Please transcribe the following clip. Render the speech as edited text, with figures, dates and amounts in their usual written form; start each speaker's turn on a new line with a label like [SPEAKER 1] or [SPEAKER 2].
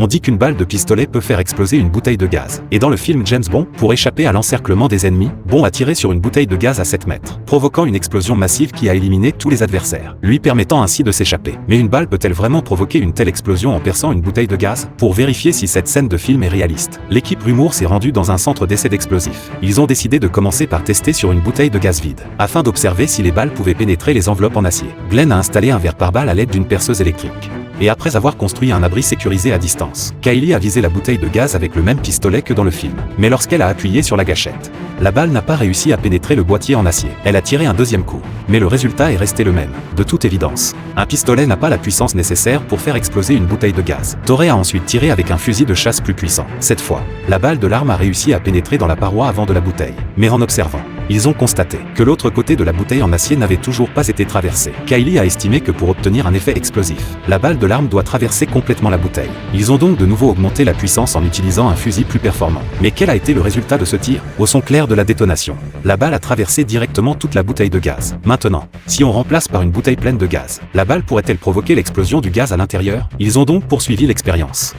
[SPEAKER 1] On dit qu'une balle de pistolet peut faire exploser une bouteille de gaz. Et dans le film James Bond, pour échapper à l'encerclement des ennemis, Bond a tiré sur une bouteille de gaz à 7 mètres, provoquant une explosion massive qui a éliminé tous les adversaires, lui permettant ainsi de s'échapper. Mais une balle peut-elle vraiment provoquer une telle explosion en perçant une bouteille de gaz? Pour vérifier si cette scène de film est réaliste, l'équipe Rumour s'est rendue dans un centre d'essai d'explosifs. Ils ont décidé de commencer par tester sur une bouteille de gaz vide, afin d'observer si les balles pouvaient pénétrer les enveloppes en acier. Glenn a installé un verre pare-balles à l'aide d'une perceuse électrique. Et après avoir construit un abri sécurisé à distance, Kylie a visé la bouteille de gaz avec le même pistolet que dans le film. Mais lorsqu'elle a appuyé sur la gâchette, la balle n'a pas réussi à pénétrer le boîtier en acier. Elle a tiré un deuxième coup, mais le résultat est resté le même. De toute évidence, un pistolet n'a pas la puissance nécessaire pour faire exploser une bouteille de gaz. Torrey a ensuite tiré avec un fusil de chasse plus puissant. Cette fois, la balle de l'arme a réussi à pénétrer dans la paroi avant de la bouteille. Mais en observant, ils ont constaté que l'autre côté de la bouteille en acier n'avait toujours pas été traversé. Kylie a estimé que pour obtenir un effet explosif, la balle de l'arme doit traverser complètement la bouteille. Ils ont donc de nouveau augmenté la puissance en utilisant un fusil plus performant. Mais quel a été le résultat de ce tir? Au son clair de la détonation, la balle a traversé directement toute la bouteille de gaz. Maintenant, si on remplace par une bouteille pleine de gaz, la balle pourrait-elle provoquer l'explosion du gaz à l'intérieur? Ils ont donc poursuivi l'expérience.